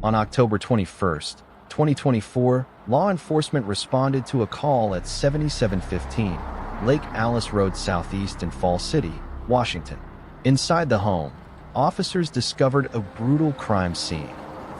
On October 21st, 2024, law enforcement responded to a call at 7715 Lake Alice Road Southeast in Falls City, Washington. Inside the home, officers discovered a brutal crime scene.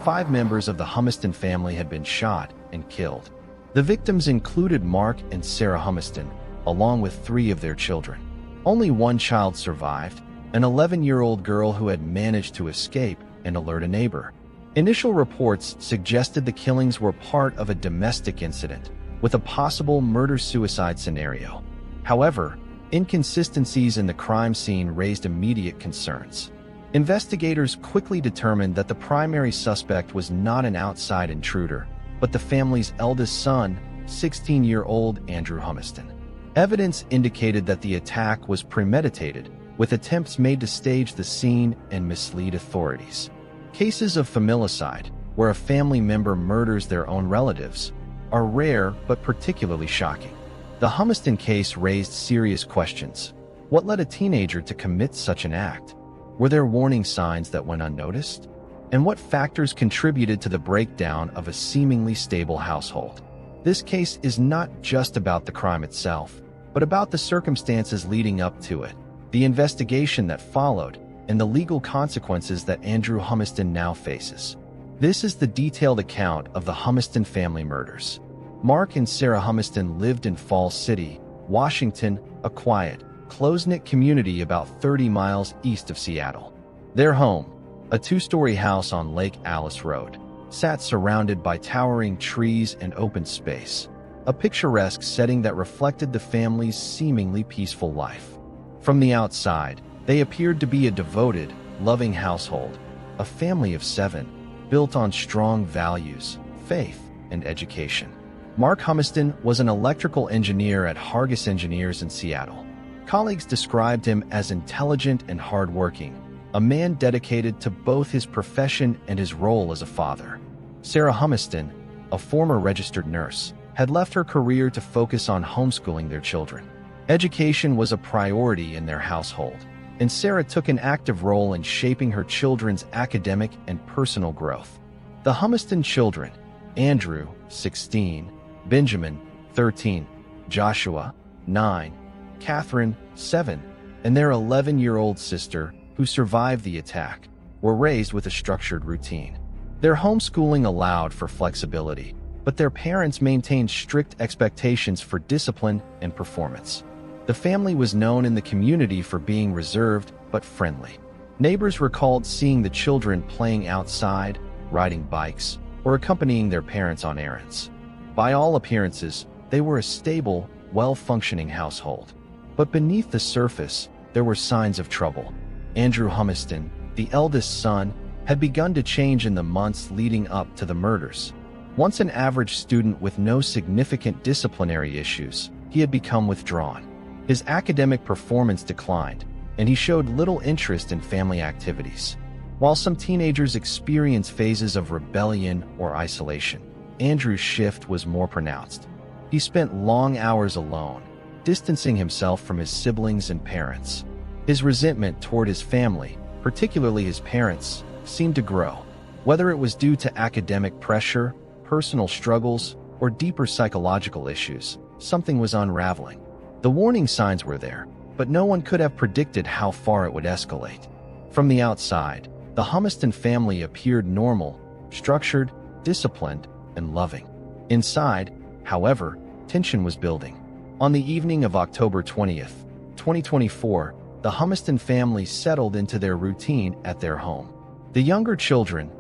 5 members of the Humiston family had been shot and killed. The victims included Mark and Sarah Humiston, along with 3 of their children. Only one child survived, an 11-year-old girl who had managed to escape and alert a neighbor. Initial reports suggested the killings were part of a domestic incident, with a possible murder-suicide scenario. However, inconsistencies in the crime scene raised immediate concerns. Investigators quickly determined that the primary suspect was not an outside intruder, but the family's eldest son, 16-year-old Andrew Humiston. Evidence indicated that the attack was premeditated, with attempts made to stage the scene and mislead authorities. Cases of familicide, where a family member murders their own relatives, are rare but particularly shocking. The Humiston case raised serious questions. What led a teenager to commit such an act? Were there warning signs that went unnoticed? And what factors contributed to the breakdown of a seemingly stable household? This case is not just about the crime itself, but about the circumstances leading up to it, the investigation that followed, and the legal consequences that Andrew Humiston now faces. This is the detailed account of the Humiston family murders. Mark and Sarah Humiston lived in Falls City, Washington, a quiet, close-knit community about 30 miles east of Seattle. Their home, a 2-story house on Lake Alice Road, sat surrounded by towering trees and open space, a picturesque setting that reflected the family's seemingly peaceful life. From the outside, they appeared to be a devoted, loving household, a family of 7, built on strong values, faith, and education. Mark Humiston was an electrical engineer at Hargis Engineers in Seattle. Colleagues described him as intelligent and hardworking, a man dedicated to both his profession and his role as a father. Sarah Humiston, a former registered nurse, had left her career to focus on homeschooling their children. Education was a priority in their household, and Sarah took an active role in shaping her children's academic and personal growth. The Humiston children, Andrew, 16, Benjamin, 13, Joshua, 9, Catherine, 7, and their 11-year-old sister, who survived the attack, were raised with a structured routine. Their homeschooling allowed for flexibility, but their parents maintained strict expectations for discipline and performance. The family was known in the community for being reserved but friendly. Neighbors recalled seeing the children playing outside, riding bikes, or accompanying their parents on errands. By all appearances, they were a stable, well-functioning household. But beneath the surface, there were signs of trouble. Andrew Humiston, the eldest son, had begun to change in the months leading up to the murders. Once an average student with no significant disciplinary issues, he had become withdrawn. His academic performance declined, and he showed little interest in family activities. While some teenagers experience phases of rebellion or isolation, Andrew's shift was more pronounced. He spent long hours alone, distancing himself from his siblings and parents. His resentment toward his family, particularly his parents, seemed to grow. Whether it was due to academic pressure, personal struggles, or deeper psychological issues, something was unraveling. The warning signs were there, but no one could have predicted how far it would escalate. From the outside, the Humiston family appeared normal, structured, disciplined, and loving. Inside, however, tension was building. On the evening of October 20th, 2024, the Humiston family settled into their routine at their home. The younger children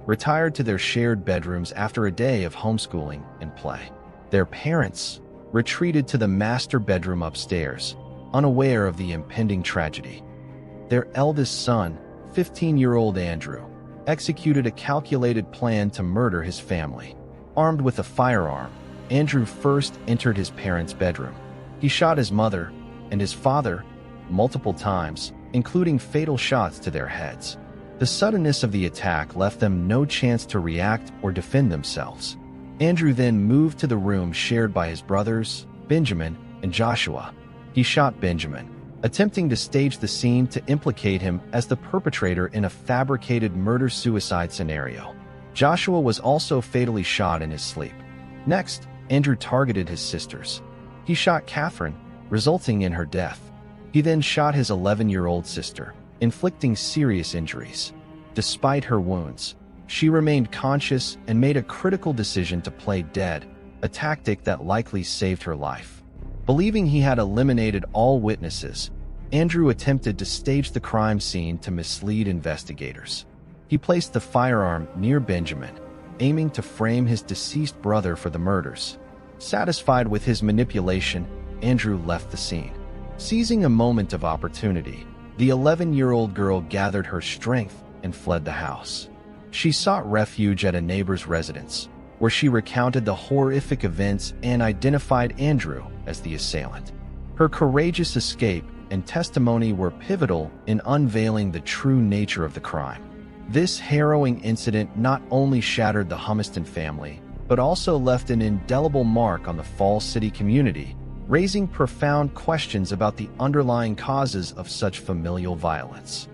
retired to their shared bedrooms after a day of homeschooling and play. Their parents retreated to the master bedroom upstairs, unaware of the impending tragedy. Their eldest son, 15-year-old Andrew, executed a calculated plan to murder his family. Armed with a firearm, Andrew first entered his parents' bedroom. He shot his mother and his father multiple times, including fatal shots to their heads. The suddenness of the attack left them no chance to react or defend themselves. Andrew then moved to the room shared by his brothers, Benjamin and Joshua. He shot Benjamin, attempting to stage the scene to implicate him as the perpetrator in a fabricated murder-suicide scenario. Joshua was also fatally shot in his sleep. Next, Andrew targeted his sisters. He shot Catherine, resulting in her death. He then shot his 11-year-old sister, inflicting serious injuries. Despite her wounds, she remained conscious and made a critical decision to play dead, a tactic that likely saved her life. Believing he had eliminated all witnesses, Andrew attempted to stage the crime scene to mislead investigators. He placed the firearm near Benjamin, aiming to frame his deceased brother for the murders. Satisfied with his manipulation, Andrew left the scene. Seizing a moment of opportunity, the 11-year-old girl gathered her strength and fled the house. She sought refuge at a neighbor's residence, where she recounted the horrific events and identified Andrew as the assailant. Her courageous escape and testimony were pivotal in unveiling the true nature of the crime. This harrowing incident not only shattered the Humiston family, but also left an indelible mark on the Falls City community, raising profound questions about the underlying causes of such familial violence.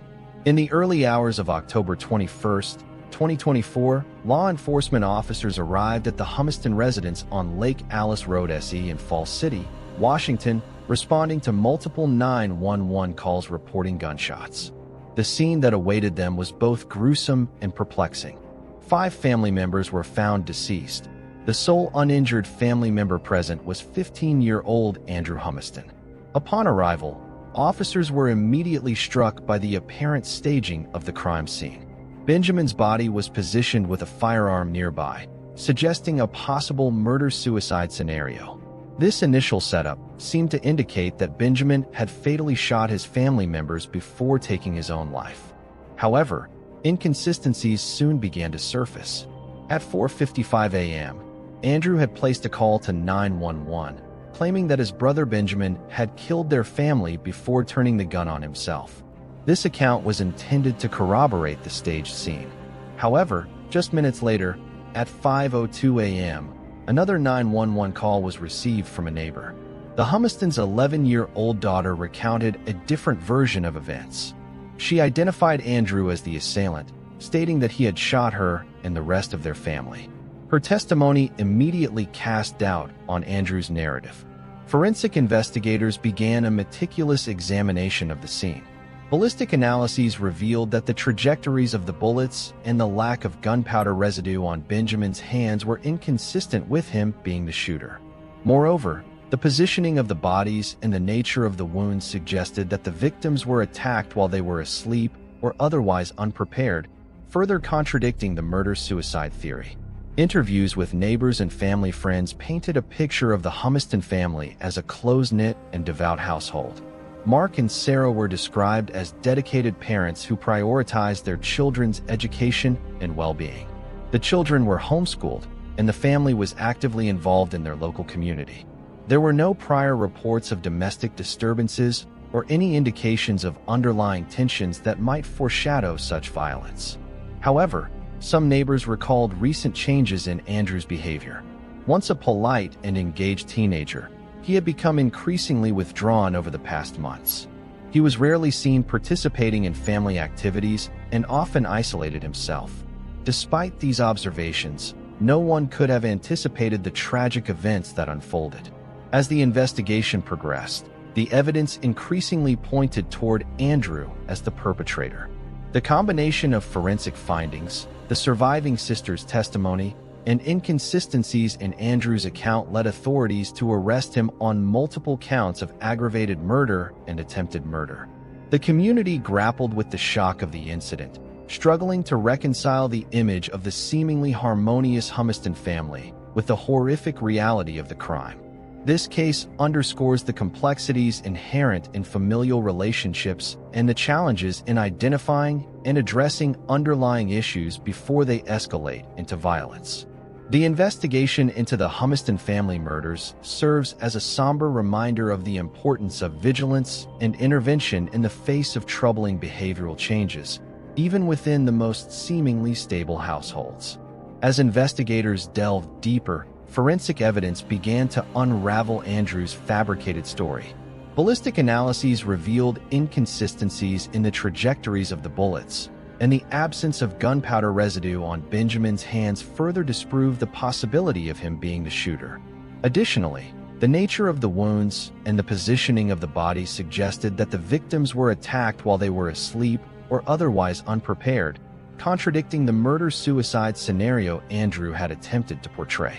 In the early hours of October 21st, 2024, law enforcement officers arrived at the Humiston residence on Lake Alice Road SE in Falls City, Washington, responding to multiple 911 calls reporting gunshots. The scene that awaited them was both gruesome and perplexing. 5 family members were found deceased. The sole uninjured family member present was 15-year-old Andrew Humiston. Upon arrival, officers were immediately struck by the apparent staging of the crime scene. Benjamin's body was positioned with a firearm nearby, suggesting a possible murder-suicide scenario. This initial setup seemed to indicate that Benjamin had fatally shot his family members before taking his own life. However, inconsistencies soon began to surface. At 4:55 a.m., Andrew had placed a call to 911, claiming that his brother Benjamin had killed their family before turning the gun on himself. This account was intended to corroborate the staged scene. However, just minutes later, at 5:02 a.m., another 911 call was received from a neighbor. The Humistons' 11-year-old daughter recounted a different version of events. She identified Andrew as the assailant, stating that he had shot her and the rest of their family. Her testimony immediately cast doubt on Andrew's narrative. Forensic investigators began a meticulous examination of the scene. Ballistic analyses revealed that the trajectories of the bullets and the lack of gunpowder residue on Benjamin's hands were inconsistent with him being the shooter. Moreover, the positioning of the bodies and the nature of the wounds suggested that the victims were attacked while they were asleep or otherwise unprepared, further contradicting the murder-suicide theory. Interviews with neighbors and family friends painted a picture of the Humiston family as a close-knit and devout household. Mark and Sarah were described as dedicated parents who prioritized their children's education and well-being. The children were homeschooled, and the family was actively involved in their local community. There were no prior reports of domestic disturbances or any indications of underlying tensions that might foreshadow such violence. However, some neighbors recalled recent changes in Andrew's behavior. Once a polite and engaged teenager, he had become increasingly withdrawn over the past months. He was rarely seen participating in family activities and often isolated himself. Despite these observations, no one could have anticipated the tragic events that unfolded. As the investigation progressed, the evidence increasingly pointed toward Andrew as the perpetrator. The combination of forensic findings, the surviving sister's testimony, and inconsistencies in Andrew's account led authorities to arrest him on multiple counts of aggravated murder and attempted murder. The community grappled with the shock of the incident, struggling to reconcile the image of the seemingly harmonious Humiston family with the horrific reality of the crime. This case underscores the complexities inherent in familial relationships and the challenges in identifying and addressing underlying issues before they escalate into violence. The investigation into the Humiston family murders serves as a somber reminder of the importance of vigilance and intervention in the face of troubling behavioral changes, even within the most seemingly stable households. As investigators delved deeper, forensic evidence began to unravel Andrew's fabricated story. Ballistic analyses revealed inconsistencies in the trajectories of the bullets, and the absence of gunpowder residue on Benjamin's hands further disproved the possibility of him being the shooter. Additionally, the nature of the wounds and the positioning of the body suggested that the victims were attacked while they were asleep or otherwise unprepared, contradicting the murder-suicide scenario Andrew had attempted to portray.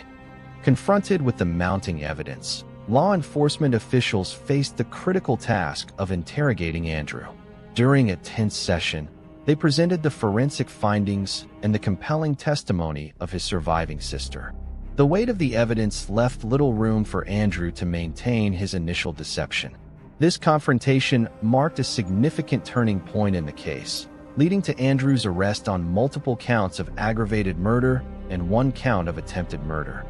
Confronted with the mounting evidence, law enforcement officials faced the critical task of interrogating Andrew. During a tense session, they presented the forensic findings and the compelling testimony of his surviving sister. The weight of the evidence left little room for Andrew to maintain his initial deception. This confrontation marked a significant turning point in the case, leading to Andrew's arrest on multiple counts of aggravated murder and 1 count of attempted murder.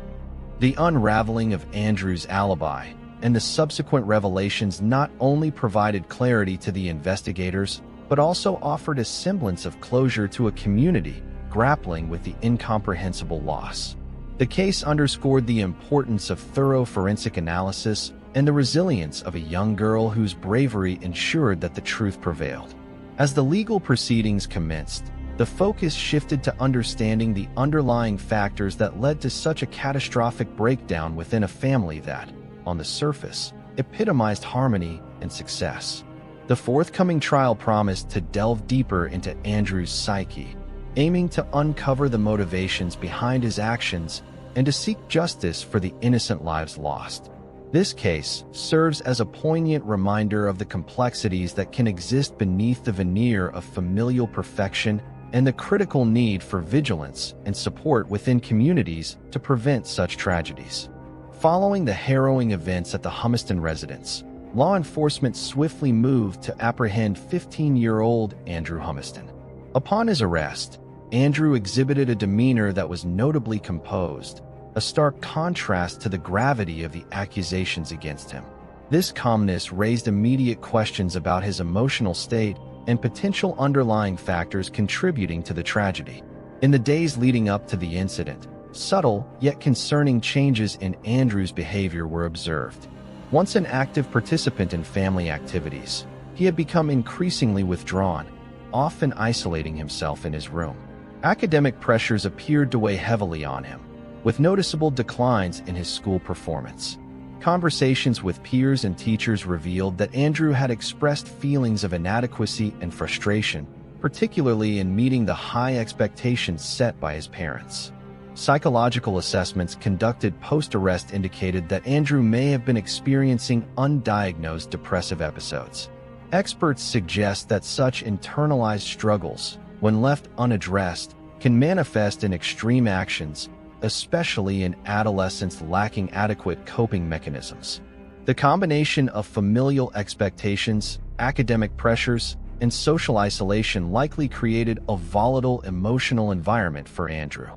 The unraveling of Andrew's alibi and the subsequent revelations not only provided clarity to the investigators, but also offered a semblance of closure to a community grappling with the incomprehensible loss. The case underscored the importance of thorough forensic analysis and the resilience of a young girl whose bravery ensured that the truth prevailed. As the legal proceedings commenced, the focus shifted to understanding the underlying factors that led to such a catastrophic breakdown within a family that, on the surface, epitomized harmony and success. The forthcoming trial promised to delve deeper into Andrew's psyche, aiming to uncover the motivations behind his actions and to seek justice for the innocent lives lost. This case serves as a poignant reminder of the complexities that can exist beneath the veneer of familial perfection and the critical need for vigilance and support within communities to prevent such tragedies. Following the harrowing events at the Humiston residence, law enforcement swiftly moved to apprehend 15-year-old Andrew Humiston. Upon his arrest, Andrew exhibited a demeanor that was notably composed, a stark contrast to the gravity of the accusations against him. This calmness raised immediate questions about his emotional state and potential underlying factors contributing to the tragedy. In the days leading up to the incident, subtle yet concerning changes in Andrew's behavior were observed. Once an active participant in family activities, he had become increasingly withdrawn, often isolating himself in his room. Academic pressures appeared to weigh heavily on him, with noticeable declines in his school performance. Conversations with peers and teachers revealed that Andrew had expressed feelings of inadequacy and frustration, particularly in meeting the high expectations set by his parents. Psychological assessments conducted post-arrest indicated that Andrew may have been experiencing undiagnosed depressive episodes. Experts suggest that such internalized struggles, when left unaddressed, can manifest in extreme actions, especially in adolescents lacking adequate coping mechanisms. The combination of familial expectations, academic pressures, and social isolation likely created a volatile emotional environment for Andrew.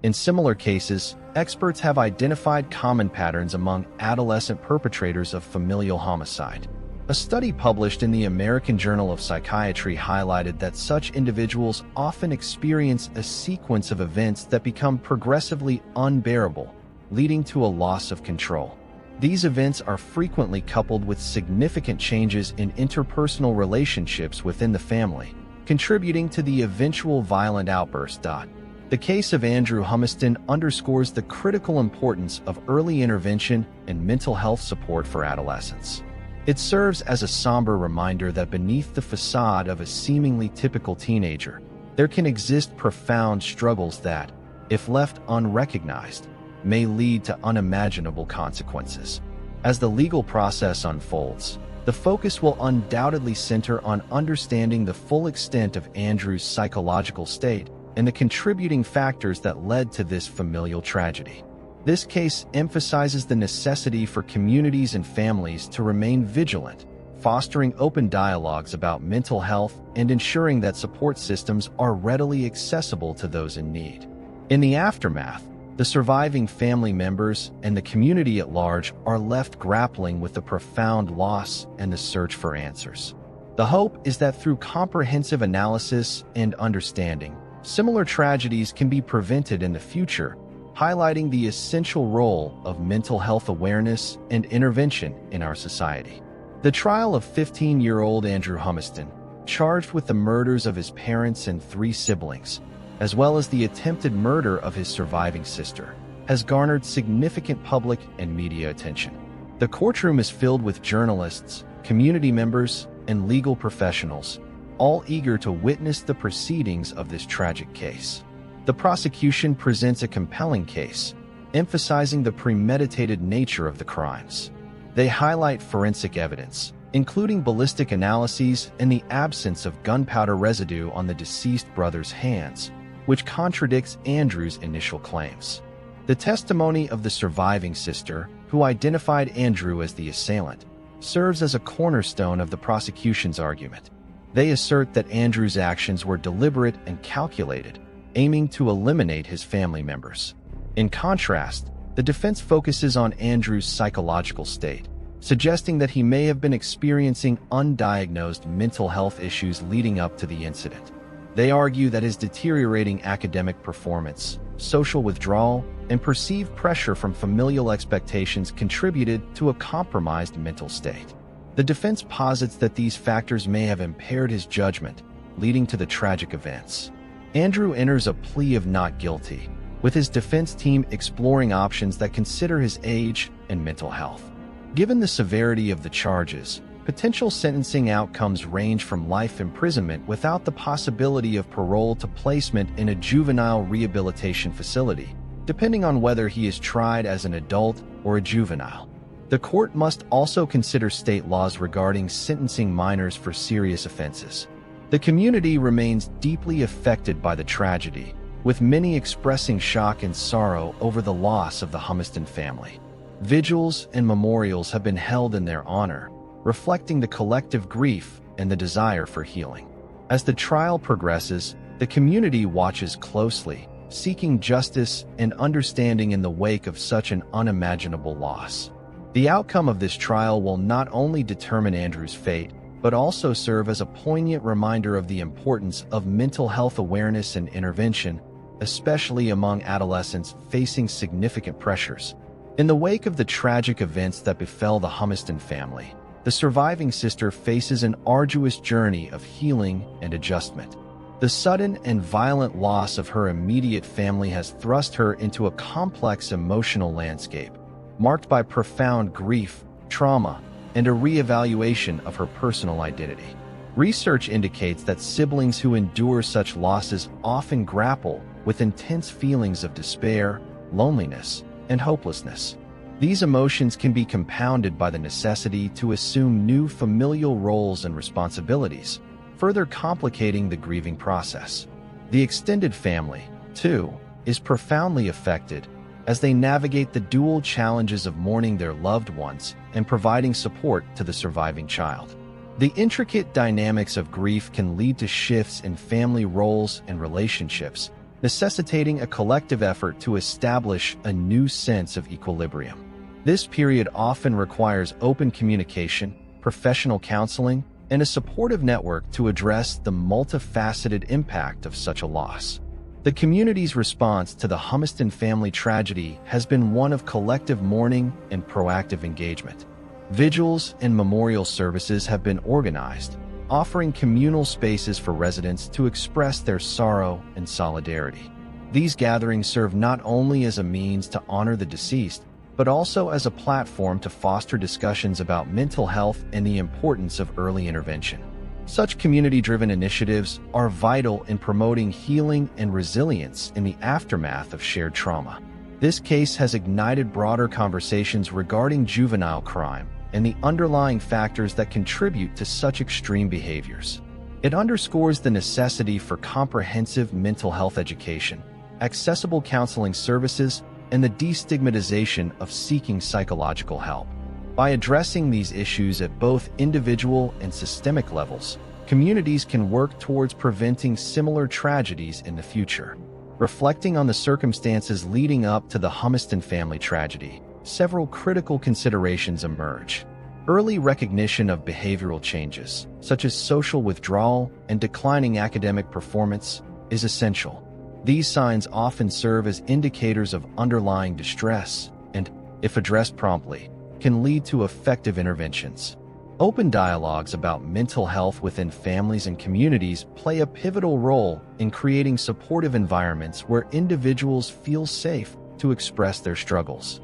In similar cases, experts have identified common patterns among adolescent perpetrators of familial homicide. A study published in the American Journal of Psychiatry highlighted that such individuals often experience a sequence of events that become progressively unbearable, leading to a loss of control. These events are frequently coupled with significant changes in interpersonal relationships within the family, contributing to the eventual violent outburst. The case of Andrew Humiston underscores the critical importance of early intervention and mental health support for adolescents. It serves as a somber reminder that beneath the facade of a seemingly typical teenager, there can exist profound struggles that, if left unrecognized, may lead to unimaginable consequences. As the legal process unfolds, the focus will undoubtedly center on understanding the full extent of Andrew's psychological state and the contributing factors that led to this familial tragedy. This case emphasizes the necessity for communities and families to remain vigilant, fostering open dialogues about mental health and ensuring that support systems are readily accessible to those in need. In the aftermath, the surviving family members and the community at large are left grappling with the profound loss and the search for answers. The hope is that through comprehensive analysis and understanding, similar tragedies can be prevented in the future, highlighting the essential role of mental health awareness and intervention in our society. The trial of 15-year-old Andrew Humiston, charged with the murders of his parents and 3 siblings, as well as the attempted murder of his surviving sister, has garnered significant public and media attention. The courtroom is filled with journalists, community members, and legal professionals, all eager to witness the proceedings of this tragic case. The prosecution presents a compelling case, emphasizing the premeditated nature of the crimes. They highlight forensic evidence, including ballistic analyses and the absence of gunpowder residue on the deceased brother's hands, which contradicts Andrew's initial claims. The testimony of the surviving sister, who identified Andrew as the assailant, serves as a cornerstone of the prosecution's argument. They assert that Andrew's actions were deliberate and calculated, aiming to eliminate his family members. In contrast, the defense focuses on Andrew's psychological state, suggesting that he may have been experiencing undiagnosed mental health issues leading up to the incident. They argue that his deteriorating academic performance, social withdrawal, and perceived pressure from familial expectations contributed to a compromised mental state. The defense posits that these factors may have impaired his judgment, leading to the tragic events. Andrew enters a plea of not guilty, with his defense team exploring options that consider his age and mental health. Given the severity of the charges, potential sentencing outcomes range from life imprisonment without the possibility of parole to placement in a juvenile rehabilitation facility, depending on whether he is tried as an adult or a juvenile. The court must also consider state laws regarding sentencing minors for serious offenses. The community remains deeply affected by the tragedy, with many expressing shock and sorrow over the loss of the Humiston family. Vigils and memorials have been held in their honor, reflecting the collective grief and the desire for healing. As the trial progresses, the community watches closely, seeking justice and understanding in the wake of such an unimaginable loss. The outcome of this trial will not only determine Andrew's fate, but also serve as a poignant reminder of the importance of mental health awareness and intervention, especially among adolescents facing significant pressures. In the wake of the tragic events that befell the Humiston family, the surviving sister faces an arduous journey of healing and adjustment. The sudden and violent loss of her immediate family has thrust her into a complex emotional landscape, marked by profound grief, trauma, and a reevaluation of her personal identity. Research indicates that siblings who endure such losses often grapple with intense feelings of despair, loneliness, and hopelessness. These emotions can be compounded by the necessity to assume new familial roles and responsibilities, further complicating the grieving process. The extended family, too, is profoundly affected as they navigate the dual challenges of mourning their loved ones and providing support to the surviving child. The intricate dynamics of grief can lead to shifts in family roles and relationships, necessitating a collective effort to establish a new sense of equilibrium. This period often requires open communication, professional counseling, and a supportive network to address the multifaceted impact of such a loss. The community's response to the Humiston family tragedy has been one of collective mourning and proactive engagement. Vigils and memorial services have been organized, offering communal spaces for residents to express their sorrow and solidarity. These gatherings serve not only as a means to honor the deceased, but also as a platform to foster discussions about mental health and the importance of early intervention. Such community-driven initiatives are vital in promoting healing and resilience in the aftermath of shared trauma. This case has ignited broader conversations regarding juvenile crime and the underlying factors that contribute to such extreme behaviors. It underscores the necessity for comprehensive mental health education, accessible counseling services, and the destigmatization of seeking psychological help. By addressing these issues at both individual and systemic levels, communities can work towards preventing similar tragedies in the future. Reflecting on the circumstances leading up to the Humiston family tragedy, several critical considerations emerge. Early recognition of behavioral changes, such as social withdrawal and declining academic performance, is essential. These signs often serve as indicators of underlying distress and, if addressed promptly, can lead to effective interventions. Open dialogues about mental health within families and communities play a pivotal role in creating supportive environments where individuals feel safe to express their struggles.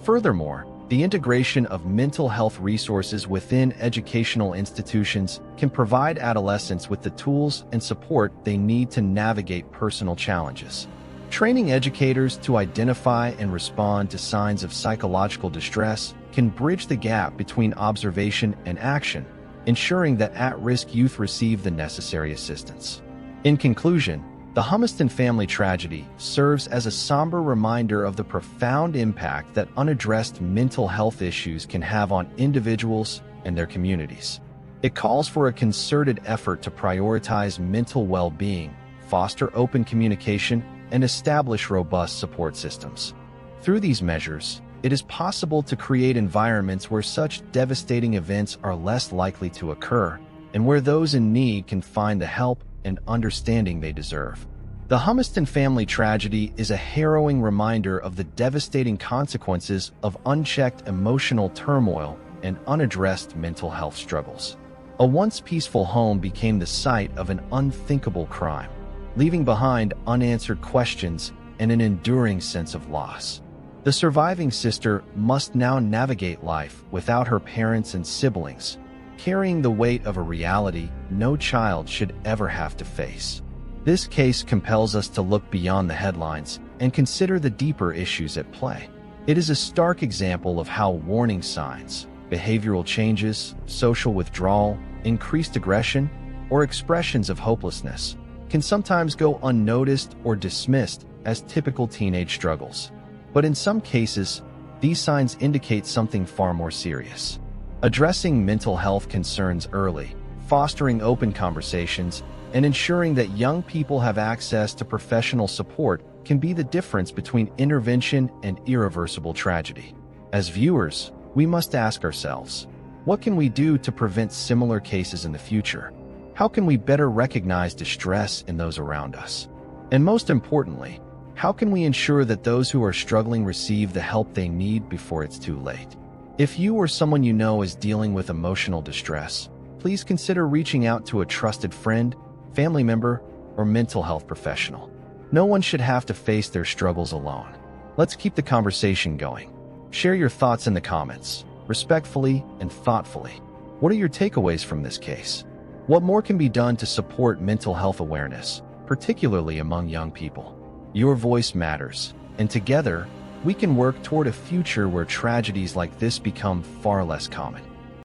Furthermore, the integration of mental health resources within educational institutions can provide adolescents with the tools and support they need to navigate personal challenges. Training educators to identify and respond to signs of psychological distress can bridge the gap between observation and action, ensuring that at-risk youth receive the necessary assistance. In conclusion, the Humiston family tragedy serves as a somber reminder of the profound impact that unaddressed mental health issues can have on individuals and their communities. It calls for a concerted effort to prioritize mental well-being, foster open communication, and establish robust support systems. Through these measures, it is possible to create environments where such devastating events are less likely to occur, and where those in need can find the help and understanding they deserve. The Humiston family tragedy is a harrowing reminder of the devastating consequences of unchecked emotional turmoil and unaddressed mental health struggles. A once peaceful home became the site of an unthinkable crime, leaving behind unanswered questions and an enduring sense of loss. The surviving sister must now navigate life without her parents and siblings, carrying the weight of a reality no child should ever have to face. This case compels us to look beyond the headlines and consider the deeper issues at play. It is a stark example of how warning signs, behavioral changes, social withdrawal, increased aggression, or expressions of hopelessness can sometimes go unnoticed or dismissed as typical teenage struggles. But in some cases, these signs indicate something far more serious. Addressing mental health concerns early, fostering open conversations, and ensuring that young people have access to professional support can be the difference between intervention and irreversible tragedy. As viewers, we must ask ourselves, what can we do to prevent similar cases in the future? How can we better recognize distress in those around us? And most importantly, how can we ensure that those who are struggling receive the help they need before it's too late? If you or someone you know is dealing with emotional distress, please consider reaching out to a trusted friend, family member, or mental health professional. No one should have to face their struggles alone. Let's keep the conversation going. Share your thoughts in the comments, respectfully and thoughtfully. What are your takeaways from this case? What more can be done to support mental health awareness, particularly among young people? Your voice matters, and together, we can work toward a future where tragedies like this become far less common.